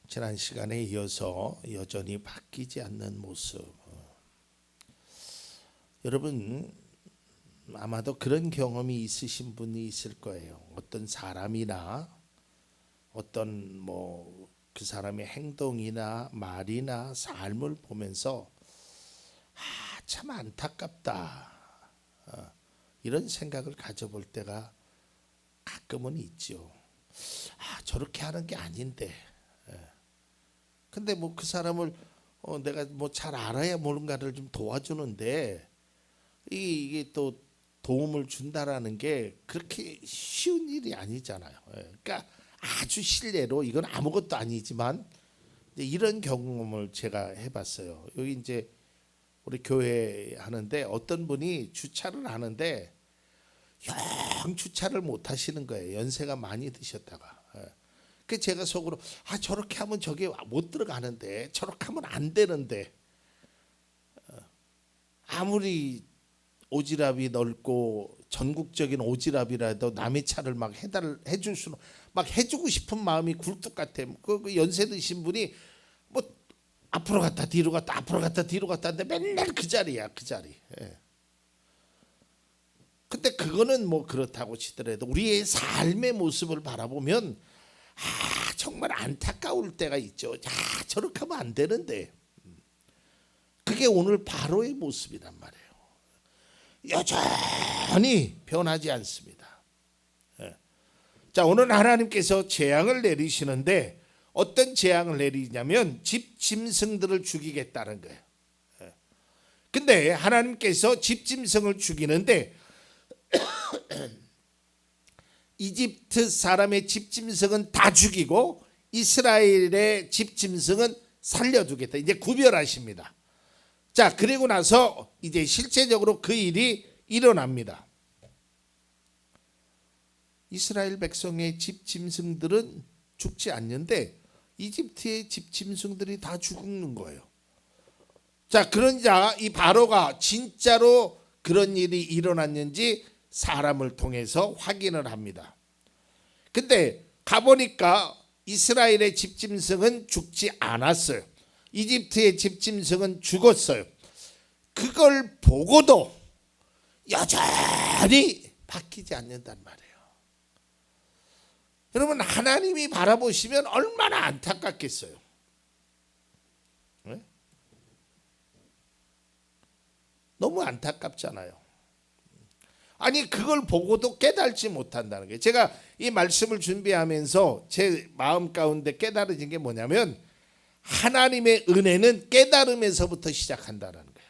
지난 시간에 이어서 여전히 바뀌지 않는 모습. 여러분 아마도 그런 경험이 있으신 분이 있을 거예요. 어떤 사람이나 어떤 그 사람의 행동이나 말이나 삶을 보면서 참 안타깝다. 이런 생각을 가져볼 때가 가끔은 있죠. 저렇게 하는 게 아닌데. 근데 그 사람을 내가 잘 알아야 뭔가를 좀 도와주는데 이게 또 도움을 준다라는 게 그렇게 쉬운 일이 아니잖아요. 그러니까 아주 실례로 이건 아무것도 아니지만 이런 경험을 제가 해봤어요. 여기 이제 우리 교회 하는데 어떤 분이 주차를 하는데 영 주차를 못 하시는 거예요. 연세가 많이 드셨다가. 그 제가 속으로 저렇게 하면 저게 못 들어가는데 저렇게 하면 안 되는데 아무리 오지랖이 넓고 전국적인 오지랖이라도 남의 차를 막 해줄 수는 막 해주고 싶은 마음이 굴뚝 같아. 그 연세 드신 분이 앞으로 갔다 뒤로 갔다 앞으로 갔다 뒤로 갔다 하는데 맨날 그 자리야 그 자리. 근데 그거는 그렇다고 치더라도 우리의 삶의 모습을 바라보면 정말 안타까울 때가 있죠. 저렇게 하면 안 되는데. 그게 오늘 바로의 모습이란 말이에요. 여전히 변하지 않습니다. 자, 오늘 하나님께서 재앙을 내리시는데 어떤 재앙을 내리냐면 집 짐승들을 죽이겠다는 거예요. 근데 하나님께서 집 짐승을 죽이는데 이집트 사람의 집 짐승은 다 죽이고 이스라엘의 집 짐승은 살려두겠다. 이제 구별하십니다. 자, 그리고 나서 이제 실제적으로 그 일이 일어납니다. 이스라엘 백성의 집 짐승들은 죽지 않는데 이집트의 집 짐승들이 다 죽는 거예요. 자, 그러자 이 바로가 진짜로 그런 일이 일어났는지 사람을 통해서 확인을 합니다. 근데 가보니까 이스라엘의 집 짐승은 죽지 않았어요. 이집트의 집 짐승은 죽었어요. 그걸 보고도 여전히 바뀌지 않는단 말이에요. 여러분 하나님이 바라보시면 얼마나 안타깝겠어요. 네? 너무 안타깝잖아요. 아니 그걸 보고도 깨달지 못한다는 게, 제가 이 말씀을 준비하면서 제 마음 가운데 깨달아진 게 뭐냐면 하나님의 은혜는 깨달음에서부터 시작한다는 거예요.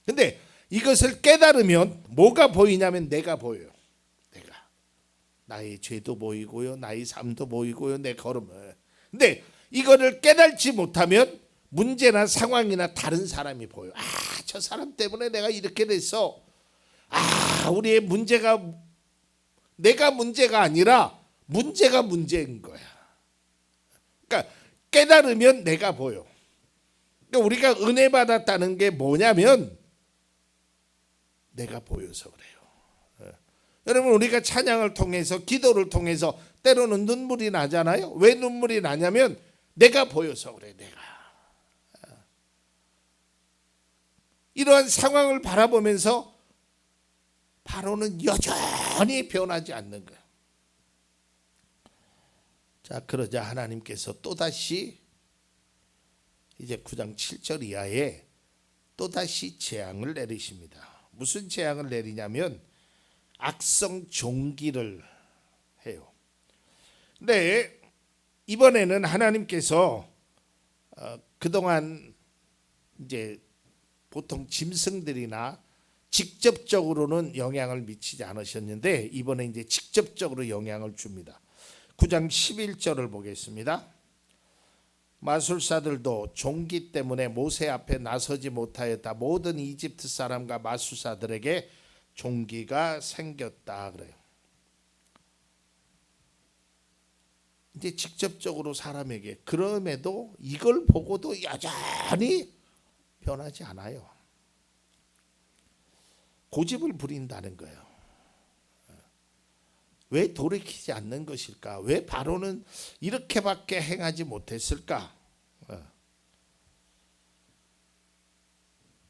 근데 이것을 깨달으면 뭐가 보이냐면 내가 보여요. 내가 나의 죄도 보이고요, 나의 삶도 보이고요, 내 걸음을. 근데 이거를 깨달지 못하면 문제나 상황이나 다른 사람이 보여. 저 사람 때문에 내가 이렇게 됐어. 우리의 문제가 내가 문제가 아니라 문제가 문제인 거야. 그러니까 깨달으면 내가 보여. 그러니까 우리가 은혜 받았다는 게 뭐냐면 내가 보여서 그래요. 여러분 우리가 찬양을 통해서 기도를 통해서 때로는 눈물이 나잖아요. 왜 눈물이 나냐면 내가 보여서 그래. 내가 이러한 상황을 바라보면서 바로는 여전히 변하지 않는 거예요. 자, 그러자 하나님께서 또다시 이제 9장 7절 이하에 또다시 재앙을 내리십니다. 무슨 재앙을 내리냐면 악성 종기를 해요. 근데 이번에는 하나님께서 그동안 이제 보통 짐승들이나 직접적으로는 영향을 미치지 않으셨는데 이번에 이제 직접적으로 영향을 줍니다. 9장 11절을 보겠습니다. 마술사들도 종기 때문에 모세 앞에 나서지 못하였다. 모든 이집트 사람과 마술사들에게 종기가 생겼다 그래요. 이제 직접적으로 사람에게, 그럼에도 이걸 보고도 여전히 변하지 않아요. 고집을 부린다는 거예요. 왜 돌이키지 않는 것일까? 왜 바로는 이렇게밖에 행하지 못했을까?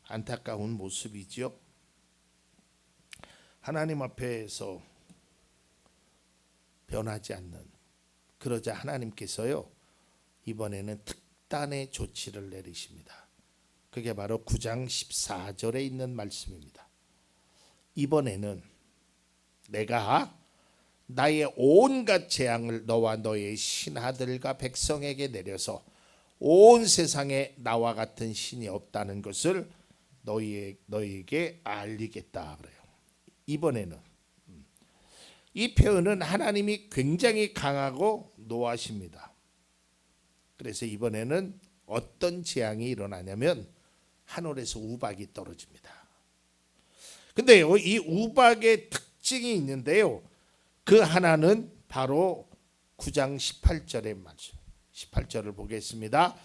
안타까운 모습이죠. 하나님 앞에서 변하지 않는, 그러자 하나님께서요 이번에는 특단의 조치를 내리십니다. 그게 바로 9장 14절에 있는 말씀입니다. 이번에는 내가 나의 온갖 재앙을 너와 너의 신하들과 백성에게 내려서 온 세상에 나와 같은 신이 없다는 것을 너희에게 알리겠다 그래요. 이번에는 이 표현은 하나님이 굉장히 강하고 노하십니다. 그래서 이번에는 어떤 재앙이 일어나냐면 하늘에서 우박이 떨어집니다. 근데요, 이 우박의 특징이 있는데요. 그 하나는 바로 9장 18절의 말씀. 18절을 보겠습니다.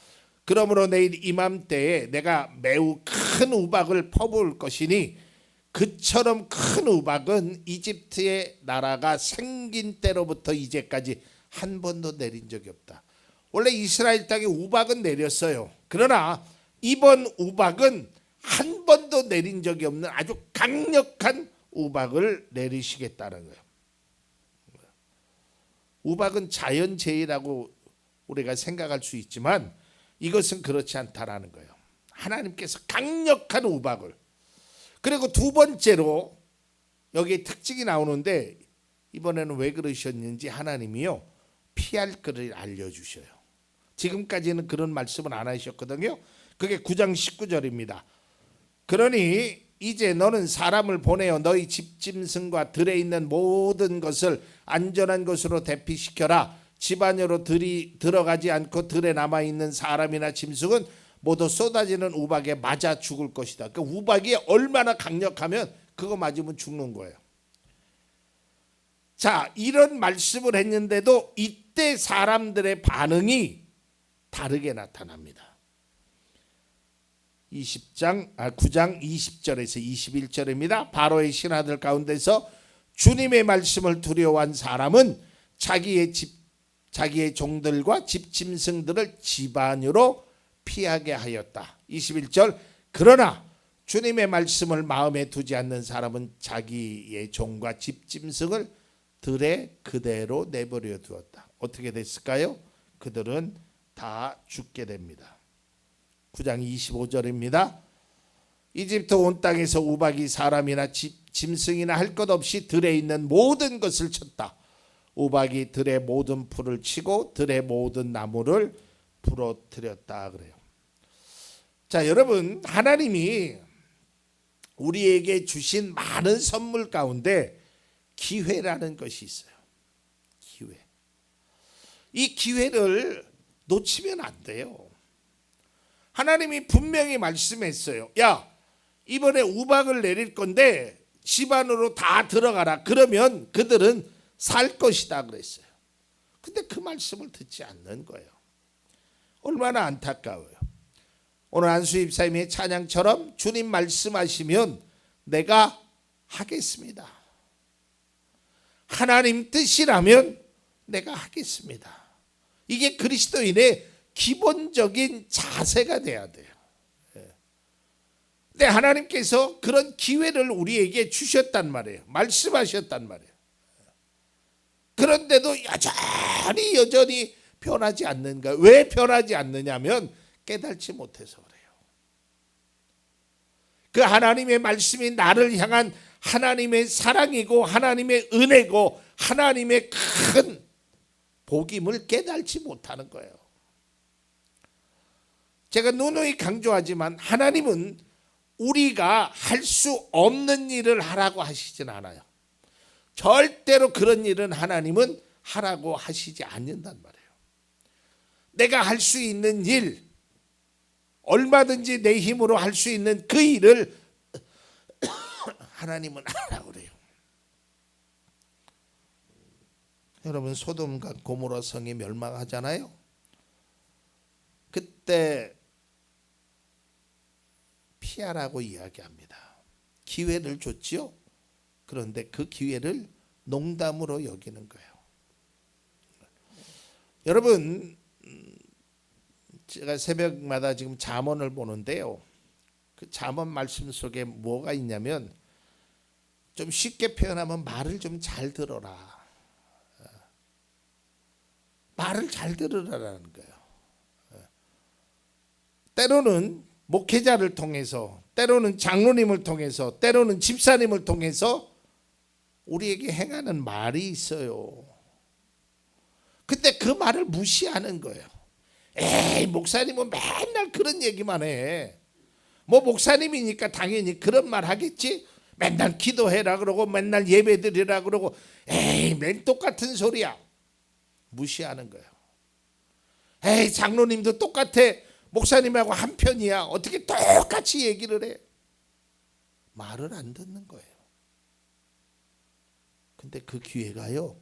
그러므로 내일 이맘때에 내가 매우 큰 우박을 퍼부을 것이니 그처럼 큰 우박은 이집트의 나라가 생긴 때로부터 이제까지 한 번도 내린 적이 없다. 원래 이스라엘 땅에 우박은 내렸어요. 그러나 이번 우박은 한 번도 내린 적이 없는 아주 강력한 우박을 내리시겠다는 거예요. 우박은 자연재해라고 우리가 생각할 수 있지만 이것은 그렇지 않다라는 거예요. 하나님께서 강력한 우박을. 그리고 두 번째로 여기에 특징이 나오는데 이번에는 왜 그러셨는지 하나님이요 피할 길을 알려주셔요. 지금까지는 그런 말씀을 안 하셨거든요. 그게 9장 19절입니다. 그러니 이제 너는 사람을 보내어 너희 집짐승과 들에 있는 모든 것을 안전한 곳으로 대피시켜라. 집 안으로 들어가지 않고 들에 남아있는 사람이나 짐승은 모두 쏟아지는 우박에 맞아 죽을 것이다. 그 우박이 얼마나 강력하면 그거 맞으면 죽는 거예요. 자, 이런 말씀을 했는데도 이때 사람들의 반응이 다르게 나타납니다. 9장 20절에서 21절입니다. 바로의 신하들 가운데서 주님의 말씀을 두려워한 사람은 자기의 종들과 집짐승들을 집 안으로 피하게 하였다. 21절 그러나 주님의 말씀을 마음에 두지 않는 사람은 자기의 종과 집짐승을 들에 그대로 내버려 두었다. 어떻게 됐을까요? 그들은 다 죽게 됩니다. 9장 25절입니다. 이집트 온 땅에서 우박이 사람이나 짐승이나 할 것 없이 들에 있는 모든 것을 쳤다. 우박이 들의 모든 풀을 치고 들의 모든 나무를 부러뜨렸다 그래요. 자, 여러분, 하나님이 우리에게 주신 많은 선물 가운데 기회라는 것이 있어요. 기회. 이 기회를 놓치면 안 돼요. 하나님이 분명히 말씀했어요. 야, 이번에 우박을 내릴 건데 집 안으로 다 들어가라. 그러면 그들은 살 것이다 그랬어요. 근데 그 말씀을 듣지 않는 거예요. 얼마나 안타까워요. 오늘 안수 집사님의 찬양처럼 주님 말씀하시면 내가 하겠습니다. 하나님 뜻이라면 내가 하겠습니다. 이게 그리스도인의 기본적인 자세가 돼야 돼요. 근데 하나님께서 그런 기회를 우리에게 주셨단 말이에요. 말씀하셨단 말이에요. 그런데도 여전히 변하지 않는 거예요. 왜 변하지 않느냐면 깨닫지 못해서 그래요. 그 하나님의 말씀이 나를 향한 하나님의 사랑이고 하나님의 은혜고 하나님의 큰 복임을 깨닫지 못하는 거예요. 제가 누누이 강조하지만 하나님은 우리가 할 수 없는 일을 하라고 하시진 않아요. 절대로 그런 일은 하나님은 하라고 하시지 않는단 말이에요. 내가 할 수 있는 일, 얼마든지 내 힘으로 할 수 있는 그 일을 하나님은 하라고 그래요. 여러분, 소돔과 고모라 성이 멸망하잖아요. 그때 피하라고 이야기합니다. 기회를 줬지요. 그런데 그 기회를 농담으로 여기는 거예요. 여러분, 제가 새벽마다 지금 잠언을 보는데요. 그 잠언 말씀 속에 뭐가 있냐면, 좀 쉽게 표현하면 말을 좀 잘 들어라. 말을 잘 들으라는 거예요. 때로는 목회자를 통해서, 때로는 장로님을 통해서, 때로는 집사님을 통해서 우리에게 행하는 말이 있어요. 근데 그 말을 무시하는 거예요. 에이, 목사님은 맨날 그런 얘기만 해. 뭐 목사님이니까 당연히 그런 말 하겠지. 맨날 기도해라 그러고 맨날 예배드리라 그러고, 에이, 맨 똑같은 소리야. 무시하는 거예요. 에이, 장로님도 똑같아. 목사님하고 한 편이야. 어떻게 똑같이 얘기를 해? 말을 안 듣는 거예요. 근데 그 기회가요,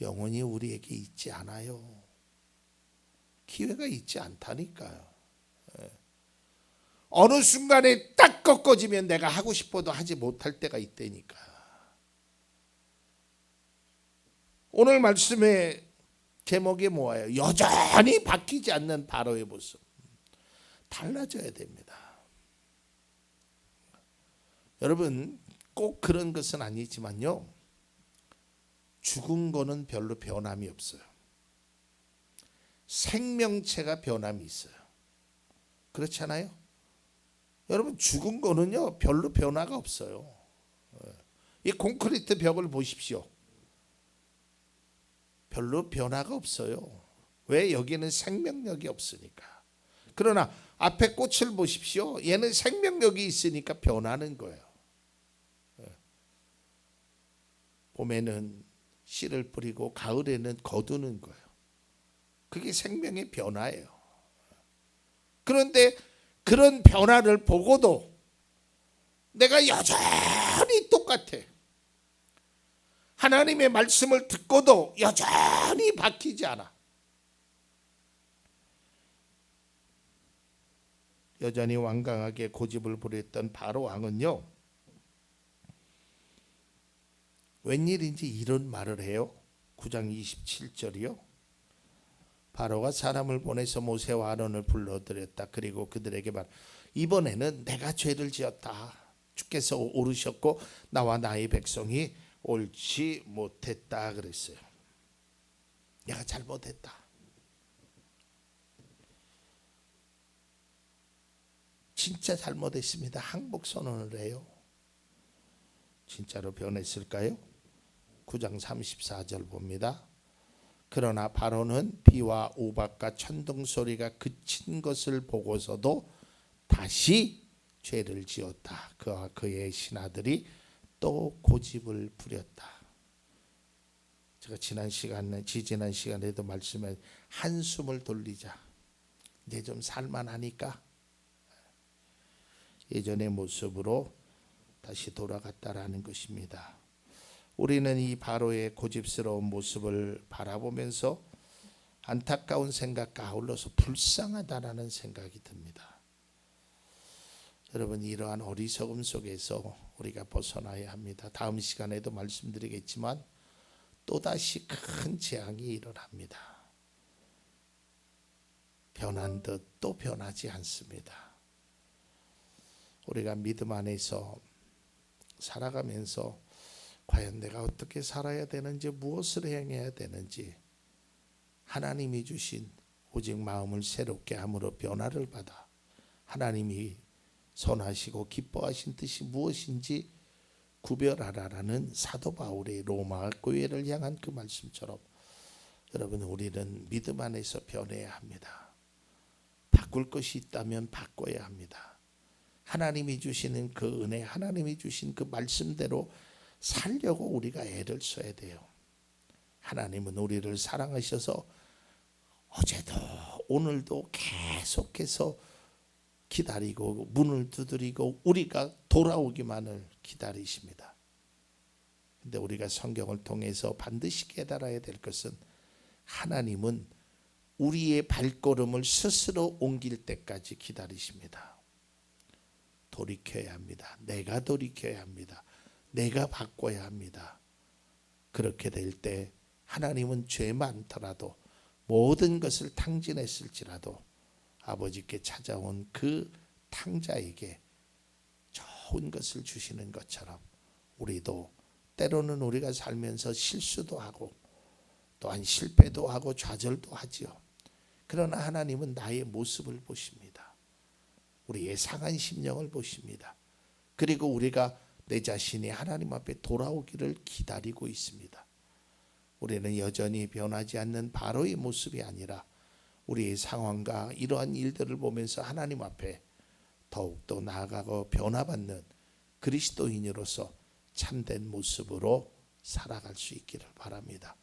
영원히 우리에게 있지 않아요. 기회가 있지 않다니까요. 어느 순간에 딱 꺾어지면 내가 하고 싶어도 하지 못할 때가 있다니까. 오늘 말씀의 제목이 뭐예요? 여전히 바뀌지 않는 바로의 모습. 달라져야 됩니다. 여러분, 꼭 그런 것은 아니지만요, 죽은 거는 별로 변함이 없어요. 생명체가 변함이 있어요. 그렇지 않아요? 여러분, 죽은 거는요 별로 변화가 없어요. 이 콘크리트 벽을 보십시오. 별로 변화가 없어요. 왜? 여기는 생명력이 없으니까. 그러나 앞에 꽃을 보십시오. 얘는 생명력이 있으니까 변하는 거예요. 봄에는 씨를 뿌리고 가을에는 거두는 거예요. 그게 생명의 변화예요. 그런데 그런 변화를 보고도 내가 여전히 똑같아. 하나님의 말씀을 듣고도 여전히 바뀌지 않아. 여전히 완강하게 고집을 부렸던 바로 왕은요, 웬일인지 이런 말을 해요. 9장 27절이요. 바로가 사람을 보내서 모세와 아론을 불러들였다. 그리고 그들에게 말, 이번에는 내가 죄를 지었다. 주께서 오르셨고 나와 나의 백성이 옳지 못했다 그랬어요. 내가 잘못했다. 진짜 잘못했습니다. 항복 선언을 해요. 진짜로 변했을까요? 9장 34절 봅니다. 그러나 바로는 비와 우박과 천둥 소리가 그친 것을 보고서도 다시 죄를 지었다. 그와 그의 신하들이 또 고집을 부렸다. 제가 지난 시간에도 말씀해, 한숨을 돌리자. 이제 좀 살만하니까 예전의 모습으로 다시 돌아갔다라는 것입니다. 우리는 이 바로의 고집스러운 모습을 바라보면서 안타까운 생각과 아울러서 불쌍하다라는 생각이 듭니다. 여러분, 이러한 어리석음 속에서 우리가 벗어나야 합니다. 다음 시간에도 말씀드리겠지만 또다시 큰 재앙이 일어납니다. 변한 듯 또 변하지 않습니다. 우리가 믿음 안에서 살아가면서 과연 내가 어떻게 살아야 되는지, 무엇을 행해야 되는지, 하나님이 주신 오직 마음을 새롭게 함으로 변화를 받아 하나님이 선하시고 기뻐하신 뜻이 무엇인지 구별하라라는 사도 바울의 로마 교회를 향한 그 말씀처럼, 여러분, 우리는 믿음 안에서 변해야 합니다. 바꿀 것이 있다면 바꿔야 합니다. 하나님이 주시는 그 은혜, 하나님이 주신 그 말씀대로 살려고 우리가 애를 써야 돼요. 하나님은 우리를 사랑하셔서 어제도 오늘도 계속해서 기다리고 문을 두드리고 우리가 돌아오기만을 기다리십니다. 근데 우리가 성경을 통해서 반드시 깨달아야 될 것은, 하나님은 우리의 발걸음을 스스로 옮길 때까지 기다리십니다. 돌이켜야 합니다. 내가 돌이켜야 합니다. 내가 바꿔야 합니다. 그렇게 될 때 하나님은 죄 많더라도 모든 것을 탕진했을지라도 아버지께 찾아온 그 탕자에게 좋은 것을 주시는 것처럼 우리도 때로는 우리가 살면서 실수도 하고 또한 실패도 하고 좌절도 하지요. 그러나 하나님은 나의 모습을 보십니다. 우리의 상한 심령을 보십니다. 그리고 우리가 내 자신이 하나님 앞에 돌아오기를 기다리고 있습니다. 우리는 여전히 변하지 않는 바로의 모습이 아니라 우리의 상황과 이러한 일들을 보면서 하나님 앞에 더욱더 나아가고 변화받는 그리스도인으로서 참된 모습으로 살아갈 수 있기를 바랍니다.